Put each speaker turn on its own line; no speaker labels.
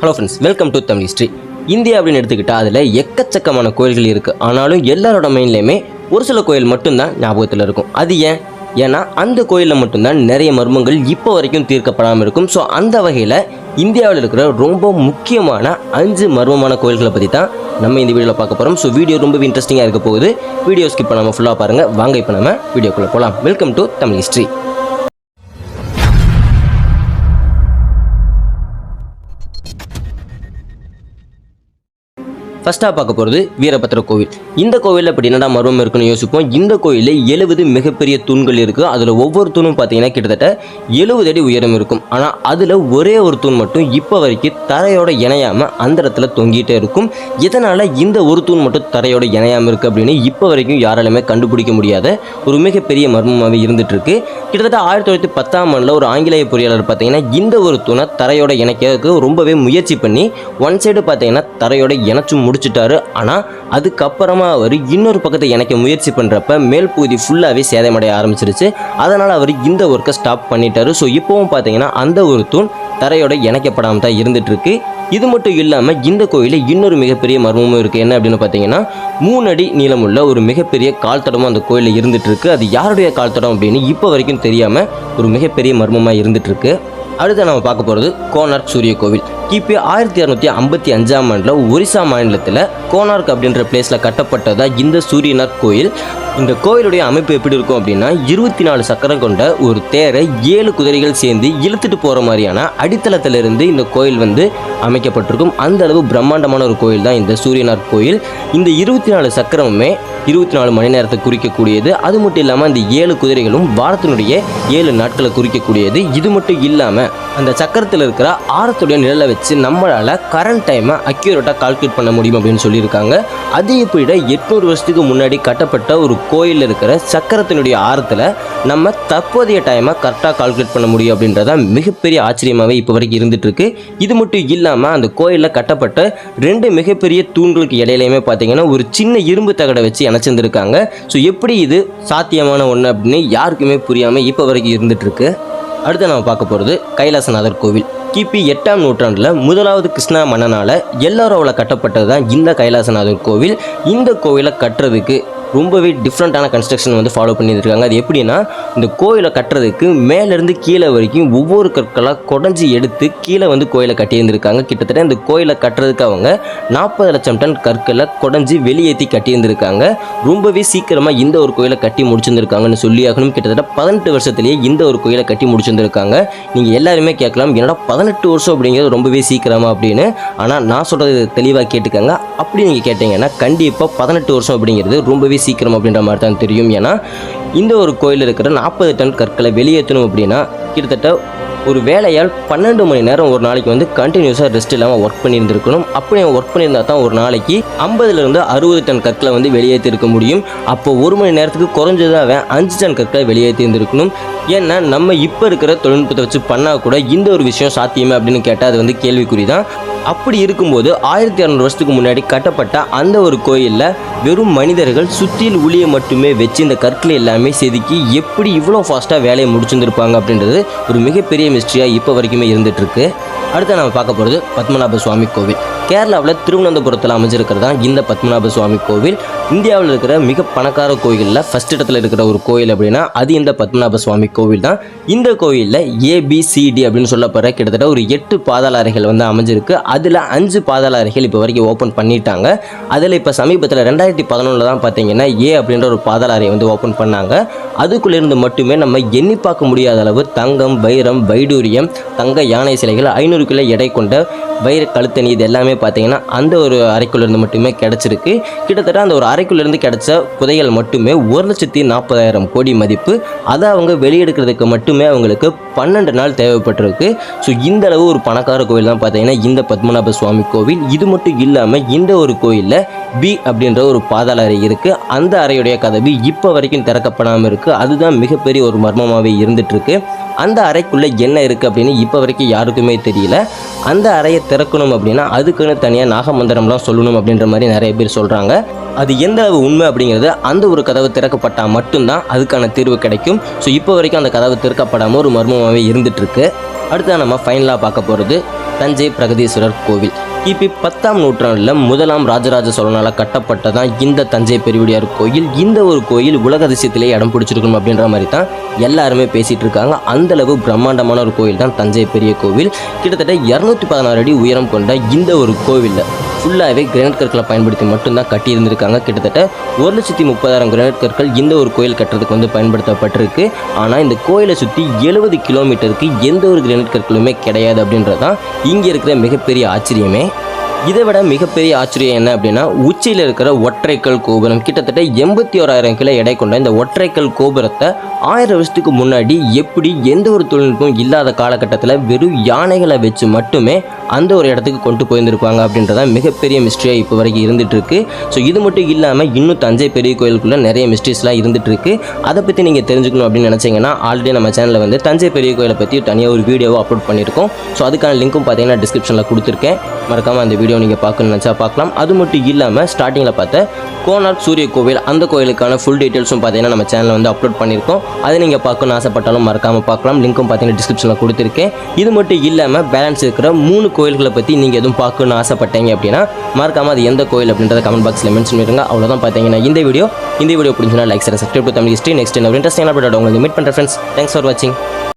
Hello friends, welcome to Tamil history. India அப்படின்னு எடுத்துக்கிட்டால் அதில் எக்கச்சக்கமான கோயில்கள் இருக்குது. ஆனாலும் எல்லாரோட மைண்ட்லேயுமே ஒரு சில கோயில் மட்டும்தான் ஞாபகத்தில் இருக்கும். அது ஏன்னா அந்த கோயிலில் மட்டும்தான் நிறைய மர்மங்கள் இப்போ வரைக்கும் தீர்க்கப்படாமல் இருக்கும். ஸோ அந்த வகையில் இந்தியாவில் இருக்கிற ரொம்ப முக்கியமான 5 மர்மமான கோயில்களை பற்றி தான் நம்ம இந்த வீடியோவில் பார்க்க போகிறோம். ஸோ வீடியோ ரொம்ப இன்ட்ரெஸ்டிங்காக இருக்க போகுது. வீடியோ ஸ்கிப் பண்ணாமல் ஃபுல்லாக பாருங்கள். வாங்க இப்போ நம்ம வீடியோக்குள்ளே போகலாம். Welcome to Tamil history. ஃபஸ்ட்டாக பார்க்க போகிறது வீரபத்ர கோவில். இந்த கோவிலில் அப்படி என்னடா மர்மம் இருக்குன்னு யோசிப்போம். இந்த கோயிலில் 70 மிகப்பெரிய தூண்கள் இருக்குது. அதில் ஒவ்வொரு தூணும் பார்த்தீங்கன்னா கிட்டத்தட்ட 70 அடி உயரம் இருக்கும். ஆனால் அதில் ஒரே ஒரு தூண் மட்டும் இப்போ வரைக்கும் தரையோட இணையாமல் அந்த இடத்துல தொங்கிட்டே இருக்கும். இதனால் இந்த ஒரு தூண் மட்டும் தரையோட இணையாமல் இருக்குது அப்படின்னு இப்போ வரைக்கும் யாராலுமே கண்டுபிடிக்க முடியாத ஒரு மிகப்பெரிய மர்மமாகவே இருந்துகிட்ருக்கு. கிட்டத்தட்ட 1910ஆம் ஆண்டில் ஒரு ஆங்கிலேய பொறியாளர் பார்த்தீங்கன்னா இந்த ஒரு தூணை தரையோட இணைக்கிறதுக்கு ரொம்பவே முயற்சி பண்ணி ஒன் சைடு பார்த்தீங்கன்னா தரையோட இணைச்சு முடிச்சுட்டாரு. ஆனால் அதுக்கப்புறமா அவர் இன்னொரு பக்கத்தை இணைக்க முயற்சி பண்ணுறப்ப மேல் பகுதி ஃபுல்லாகவே சேதமடைய ஆரம்பிச்சிருச்சு. அதனால் அவர் இந்த ஒர்க்கை ஸ்டாப் பண்ணிட்டாரு. ஸோ இப்போவும் பார்த்தீங்கன்னா அந்த ஒரு தூண் தரையோட இணைக்கப்படாமல் தான் இருந்துட்டு இருக்கு. இது மட்டும் இல்லாமல் இந்த கோயிலில் இன்னொரு மிகப்பெரிய மர்மமும் இருக்குது. என்ன அப்படின்னு பார்த்தீங்கன்னா 3 அடி நீளமுள்ள ஒரு மிகப்பெரிய கால் தடமும் அந்த கோயிலில் இருந்துட்டு இருக்கு. அது யாருடைய கால் தடம் அப்படின்னு இப்போ வரைக்கும் தெரியாமல் ஒரு மிகப்பெரிய மர்மமாக இருந்துட்டு இருக்கு. அடுத்து நம்ம பார்க்க போகிறது கோனார்க் சூரிய கோவில். கிபி 1655ஆம் ஆண்டில் ஒரிசா மாநிலத்தில் கோனார்க் அப்படின்ற பிளேஸில் கட்டப்பட்டதா இந்த சூரியனார் கோயில். இந்த கோயிலுடைய அமைப்பு எப்படி இருக்கும் அப்படின்னா 24 சக்கரம் கொண்ட ஒரு தேரை 7 குதிரைகள் சேர்ந்து இழுத்துட்டு போகிற மாதிரியான அடித்தளத்திலிருந்து இந்த கோயில் அமைக்கப்பட்டிருக்கும். அந்த அளவு பிரம்மாண்டமான ஒரு கோயில் தான் இந்த சூரியனார் கோயில். இந்த 24 சக்கரமுமே 24 மணி நேரத்தை குறிக்கக்கூடியது. அது மட்டும் இல்லாமல் அந்த 7 குதிரைகளும் வாரத்தினுடைய 7 நாட்களை குறிக்கக்கூடியது. இது மட்டும் இல்லாமல் அந்த சக்கரத்தில் இருக்கிற ஆரத்துடைய நிழலை வச்சு நம்மளால் கரண்ட் டைமை அக்யூரேட்டாக கால்குலேட் பண்ண முடியும் அப்படின்னு சொல்லியிருக்காங்க. அது இப்படி 800 வருஷத்துக்கு முன்னாடி கட்டப்பட்ட ஒரு கோயிலில் இருக்கிற சக்கரத்தினுடைய ஆரத்தில் நம்ம தற்போதைய டைமை கரெக்டாக கால்குலேட் பண்ண முடியும் அப்படின்றத மிகப்பெரிய ஆச்சரியமாகவே இப்போ வரைக்கும் இருந்துகிட்ருக்கு. இது மட்டும் இல்லாமல் அந்த கோயிலில் கட்டப்பட்ட 2 மிகப்பெரிய தூண்களுக்கு இடையிலையுமே பார்த்தீங்கன்னா ஒரு சின்ன இரும்பு தகடை வச்சு இணைச்சிருந்துருக்காங்க. ஸோ எப்படி இது சாத்தியமான ஒன்று அப்படின்னு யாருக்குமே புரியாமல் இப்போ வரைக்கும் இருந்துகிட்ருக்கு. அடுத்து நம்ம பார்க்க போகிறது கைலாசநாதர் கோவில். கிபி 8ஆம் நூற்றாண்டில் முதலாவது கிருஷ்ணா மன்னனால் எல்லாரோவில் கட்டப்பட்டது தான் இந்த கைலாசநாதர் கோவில். இந்த கோவிலை கட்டுறதுக்கு ரொம்பவே டிஃப்ரெண்ட்டான கன்ஸ்ட்ரக்ஷன் ஃபாலோ பண்ணியிருக்காங்க. அது எப்படின்னா இந்த கோயிலை கட்டுறதுக்கு மேலேருந்து கீழே வரைக்கும் ஒவ்வொரு கற்களாக குடஞ்சி எடுத்து கீழே கோயிலை கட்டியிருந்திருக்காங்க. கிட்டத்தட்ட இந்த கோயிலை கட்டுறதுக்கு அவங்க 40 லட்சம் டன் கற்களை குடஞ்சி வெளியேற்றி கட்டியிருந்திருக்காங்க. ரொம்பவே சீக்கிரமாக இந்த ஒரு கோயிலை கட்டி முடிச்சிருந்திருக்காங்கன்னு சொல்லி ஆகணும். கிட்டத்தட்ட 18 வருஷத்துலேயே இந்த ஒரு கோயிலை கட்டி முடிச்சிருந்திருக்காங்க. நீங்கள் எல்லாருமே கேட்கலாம், என்னடா 18 வருஷம் அப்படிங்கிறது ரொம்பவே சீக்கிரமாக அப்படின்னு. ஆனால் நான் சொல்கிறது தெளிவாக கேட்டுக்கங்க. அப்படி நீங்கள் கேட்டீங்கன்னா கண்டிப்பாக 18 வருஷம் அப்படிங்கிறது ரொம்பவே சீக்கிரம் அப்படின்ற மாதிரி தான் தெரியும். ஏன்னா இந்த ஒரு கோயில் இருக்கிற 40 டன் கற்களை வெளியேற்றணும் அப்படின்னா கிட்டத்தட்ட ஒரு வேலையால் 12 மணி நேரம் ஒரு நாளைக்கு கண்டினியூஸாக ரெஸ்ட் இல்லாமல் ஒர்க் பண்ணியிருந்துருக்கணும். அப்படி ஒர்க் பண்ணியிருந்தா தான் ஒரு நாளைக்கு 50லேருந்து 60 டன் கற்களை வெளியேற்றி இருக்க முடியும். அப்போ ஒரு மணி நேரத்துக்கு குறைஞ்சதாக 5 டன் கற்களை வெளியேற்றி இருந்திருக்கணும். ஏன்னா நம்ம இப்போ இருக்கிற தொழில்நுட்பத்தை வச்சு பண்ணால் கூட இந்த ஒரு விஷயம் சாத்தியமே அப்படின்னு கேட்டால் அது கேள்விக்குறி தான். அப்படி இருக்கும்போது 1200 வருஷத்துக்கு முன்னாடி கட்டப்பட்ட அந்த ஒரு கோயிலில் வெறும் மனிதர்கள் சுற்றியில் ஒளியை மட்டுமே வச்சு இந்த கற்களை எல்லாமே செதுக்கி எப்படி இவ்வளோ ஃபாஸ்ட்டாக வேலையை முடிச்சிருந்துருப்பாங்க அப்படின்றது ஒரு மிகப்பெரிய மிஸ்ட்ரியாக இப்போ வரைக்குமே இருந்துகிட்ருக்கு. அடுத்து நம்ம பார்க்க போகிறது பத்மநாப சுவாமி கோவில். கேரளாவில் திருவனந்தபுரத்தில் அமைஞ்சிருக்கிறது தான் இந்த பத்மநாப சுவாமி கோவில். இந்தியாவில் இருக்கிற மிக பணக்கார கோயிலில் ஃபஸ்ட் இடத்துல இருக்கிற ஒரு கோயில் அப்படின்னா அது இந்த பத்மநாப சுவாமி கோவில் தான். இந்த கோயிலில் ABCD அப்படின்னு சொல்லப்படுற கிட்டத்தட்ட ஒரு 8 பாதாள அறைகள் அமைஞ்சிருக்கு. அதில் 5 பாதாள அறைகள் இப்போ வரைக்கும் ஓப்பன் பண்ணிட்டாங்க. அதில் இப்போ சமீபத்தில் 2011 தான் பார்த்தீங்கன்னா A அப்படின்ற ஒரு பாதாள அறையை ஓப்பன் பண்ணாங்க. அதுக்குள்ளேருந்து மட்டுமே நம்ம எண்ணி பார்க்க முடியாத அளவு தங்கம், வைரம், வைடூரியம், தங்க யானை சிலைகள், 500 கிலோ எடை கொண்ட வைர கழுத்தணி இது எல்லாமே பார்த்தீங்கன்னா அந்த ஒரு அறைக்குள்ளேருந்து மட்டுமே கிடச்சிருக்கு. கிட்டத்தட்ட அந்த ஒரு அறைக்குள்ளேருந்து கிடைச்ச புதையல் மட்டுமே 1,40,000 கோடி மதிப்பு. அதை அவங்க வெளியெடுக்கிறதுக்கு மட்டுமே அவங்களுக்கு 12 நாள் தேவைப்பட்டிருக்கு. ஸோ இந்த அளவு ஒரு பணக்கார கோவில் தான் பார்த்தீங்கன்னா இந்த பத்மநாப சுவாமி கோவில். இது மட்டும் இல்லாமல் இந்த ஒரு கோயிலில் B அப்படின்ற ஒரு பாதாள அறை இருக்குது. அந்த அறையுடைய கதவு இப்போ வரைக்கும் திறக்கப்படாமல் இருக்குது. அதுதான் மிகப்பெரிய ஒரு மர்மமாகவே இருந்துகிட்ருக்கு. அந்த அறைக்குள்ளே என்ன இருக்குது அப்படின்னு இப்போ வரைக்கும் யாருக்குமே தெரியல. அந்த அறையை திறக்கணும் அப்படின்னா அதுக்குன்னு தனியாக நாகமந்திரம்லாம் சொல்லணும் அப்படின்ற மாதிரி நிறைய பேர் சொல்கிறாங்க. அது எந்த அளவு உண்மை அப்படிங்கிறது அந்த ஒரு கதவு திறக்கப்பட்டால் மட்டும்தான் அதுக்கான தீர்வு கிடைக்கும். ஸோ இப்போ வரைக்கும் அந்த கதவு திறக்கப்படாமல் ஒரு மர்மமாகவே இருந்துகிட்ருக்கு. அடுத்து நம்ம ஃபைனலாக பார்க்க போகிறது தஞ்சை பிரகதீஸ்வரர் கோவில். கிபி 10ஆம் நூற்றாண்டில் முதலாம் ராஜராஜ சோழனால் கட்டப்பட்டதான் இந்த தஞ்சை பெருவுடையார் கோயில். இந்த ஒரு கோயில் உலக அதிசயத்திலே இடம் பிடிச்சிருக்கணும் அப்படின்ற மாதிரி தான் எல்லாருமே பேசிகிட்டு இருக்காங்க. அந்தளவு பிரம்மாண்டமான ஒரு கோயில் தான் தஞ்சை பெரிய கோவில். கிட்டத்தட்ட 216 அடி உயரம் கொண்ட இந்த ஒரு கோவிலில் ஃபுல்லாகவே கிரானைட் கற்களை பயன்படுத்தி மட்டும்தான் கட்டியிருந்திருக்காங்க. கிட்டத்தட்ட 1,30,000 கிரானைட் கற்கள் இந்த ஒரு கோயில் கட்டுறதுக்கு பயன்படுத்தப்பட்டிருக்கு. ஆனால் இந்த கோயிலை சுற்றி 70 கிலோமீட்டருக்கு எந்த ஒரு கிரானைட் கற்களுமே கிடையாது அப்படின்றது தான் இங்கே இருக்கிற மிகப்பெரிய ஆச்சரியமே. இதை விட மிகப்பெரிய ஆச்சரியம் என்ன அப்படின்னா, உச்சியில் இருக்கிற ஒற்றைக்கல் கோபுரம். கிட்டத்தட்ட 81,000 கிலோ எடை கொண்ட இந்த ஒற்றைக்கல் கோபுரத்தை 1000 வருஷத்துக்கு முன்னாடி எப்படி எந்த ஒரு தொழில்நுட்பம் இல்லாத காலகட்டத்தில் வெறும் யானைகளை வச்சு மட்டுமே அந்த ஒரு இடத்துக்கு கொண்டு போயிருந்திருப்பாங்க அப்படின்றத மிகப்பெரிய மிஸ்ட்ரியாக இப்போ வரைக்கும் இருந்துட்டு இருக்கு. ஸோ இது மட்டும் இல்லாமல் இன்னும் தஞ்சை பெரிய கோயிலுக்குள்ளே நிறைய மிஸ்ட்ரிஸ்லாம் இருந்துட்டு இருக்கு. அதை பற்றி நீங்கள் தெரிஞ்சுக்கணும் அப்படின்னு நினச்சிங்கன்னா ஆல்ரெடி நம்ம சேனலில் தஞ்சை பெரிய கோயிலை பற்றி தனியாக ஒரு வீடியோவை அப்லோட் பண்ணியிருக்கோம். ஸோ அதுக்கான லிங்க்கும் பார்த்தீங்கன்னா டிஸ்கிரிப்ஷனில் கொடுத்துருக்கேன். மறக்காமல் அந்த வீடியோ நீங்கள் பார்க்கணும்னு நினச்சா பார்க்கலாம். அது மட்டும் இல்லாமல் ஸ்டார்டிங்கில் பார்த்த கோனார்க் சூரிய கோவில் அந்த கோயிலுக்கான ஃபுல் டீட்டெயில்ஸும் பார்த்தீங்கன்னா நம்ம சேனலில் அப்லோட் பண்ணியிருக்கோம். அதை நீங்கள் பார்க்கணும்னு ஆசைப்பட்டாலும் மறக்காமல் பார்க்கலாம். லிங்க்கும் பார்த்தீங்கன்னா டிஸ்கிரிப்ஷனில் கொடுத்துருக்கேன். இது மட்டும் இல்லாமல் பேலன்ஸ் இருக்கிற 3 கோயில்களை பற்றி நீங்கள் எதுவும் பார்க்கணும்னு ஆசைப்பட்டீங்க அப்படின்னா மறக்காமல் அது எந்த கோயில் அப்படின்றத கமெண்ட் பாக்ஸில் மென்ஷன் பண்ணிடுங்க. அவ்வளோதான் பார்த்தீங்கன்னா இந்த வீடியோ பிடிச்சிருந்தா like subscribe to Tamil history. Next interesting update உங்களுக்கு மீட் பண்ணுறேன் ஃப்ரெண்ட்ஸ். தேங்க்ஸ் ஃபார் வாட்சிங்.